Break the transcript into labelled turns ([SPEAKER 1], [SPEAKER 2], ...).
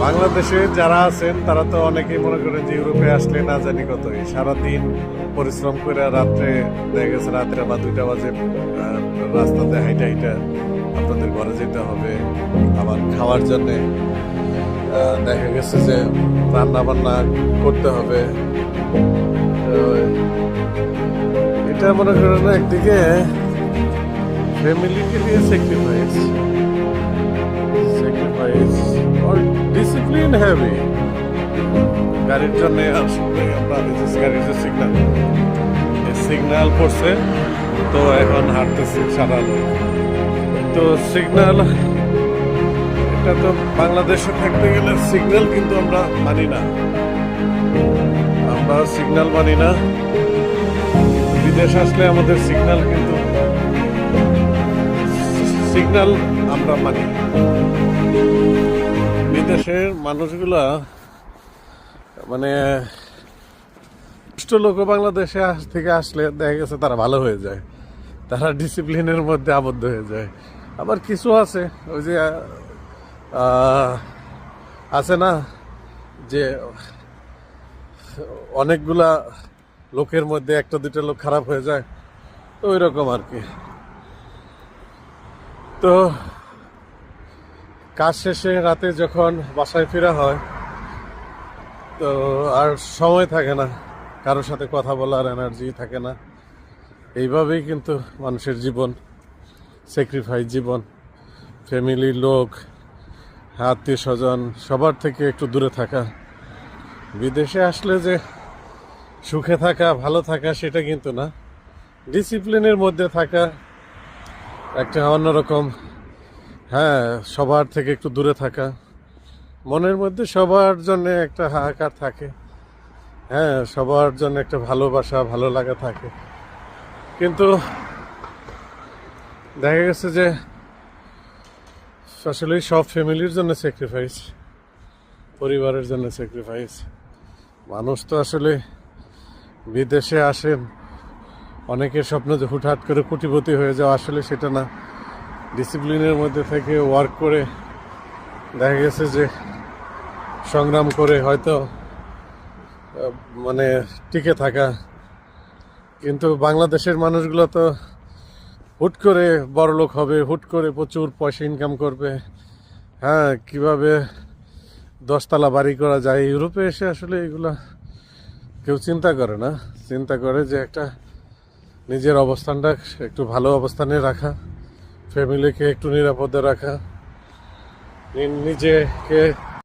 [SPEAKER 1] বাংলাদেশে যারা আছেন তারা তো অনেকেই মনে করেন যে ইউরোপে আসলে না জানি কত সারাদিন পরিশ্রম করে রাত্রে দেখা গেছে রাত্রে বা 2টা বাজে রাস্তাতে হাইটা হাইটা আপনাদের ঘরে যেতে হবে আবার খাওয়ার জন্যে দেখা গেছে যে রান্না বান্না করতে হবে। এটা মনে করেন একদিকে ফ্যামিলিকে নিয়ে স্যাক্রিফাইস or discipline heavy গাড়ির জন্য আসলে আমরা গাড়ির যে সিগন্যাল পড়ছে তো এখন হাঁটতেছি সারা লোক তো সিগন্যাল এটা তো বাংলাদেশে থাকতে গেলে সিগন্যাল কিন্তু আমরা মানি না বিদেশ আসলে আমাদের সিগন্যাল আমরা মানি। বিদেশের মানুষগুলা মানে লোক বাংলাদেশে থেকে আসলে দেখা গেছে তারা ভালো হয়ে যায়, তারা ডিসিপ্লিনের মধ্যে আবদ্ধ হয়ে যায়। আবার কিছু আছে ওই যে আছে না যে অনেকগুলা লোকের মধ্যে 1-2টা লোক খারাপ হয়ে যায়, তো ওই রকম আর কি। তো কাজ শেষে রাতে যখন বাসায় ফেরা হয় তো আর সময় থাকে না, কারোর সাথে কথা বলার এনার্জি থাকে না। এইভাবেই কিন্তু মানুষের জীবন, স্যাক্রিফাইস জীবন, ফ্যামিলির লোক, আত্মীয় স্বজন সবার থেকে একটু দূরে থাকা। বিদেশে আসলে যে সুখে থাকা, ভালো থাকা সেটা কিন্তু না, ডিসিপ্লিনের মধ্যে থাকা একটা অন্যরকম। হ্যাঁ, সবার থেকে একটু দূরে থাকা, মনের মধ্যে সবার জন্য একটা হাহাকার থাকে, হ্যাঁ সবার জন্য একটা ভালোবাসা ভালো লাগা থাকে। কিন্তু দেখা গেছে যে আসলে সব ফ্যামিলির জন্য স্যাক্রিফাইস, পরিবারের জন্য স্যাক্রিফাইস। মানুষ তো আসলে বিদেশে আসেন, অনেকের স্বপ্ন যে হুটহাট করে কোটিপতি হয়ে যাওয়া, আসলে সেটা না। ডিসিপ্লিনের মধ্যে থেকে ওয়ার্ক করে দেখা গেছে যে সংগ্রাম করে হয়তো মানে টিকে থাকা। কিন্তু বাংলাদেশের মানুষগুলো তো হুট করে বড়লোক হবে, হুট করে প্রচুর পয়সা ইনকাম করবে, হ্যাঁ কিভাবে 10তলা বাড়ি করা যায়। ইউরোপে এসে আসলে এগুলা কেউ চিন্তা করে না, চিন্তা করে যে একটা নিজের অবস্থানটা একটু ভালো অবস্থানে রাখা, ফ্যামিলিকে একটু নিরাপদে রাখা, নিজেকে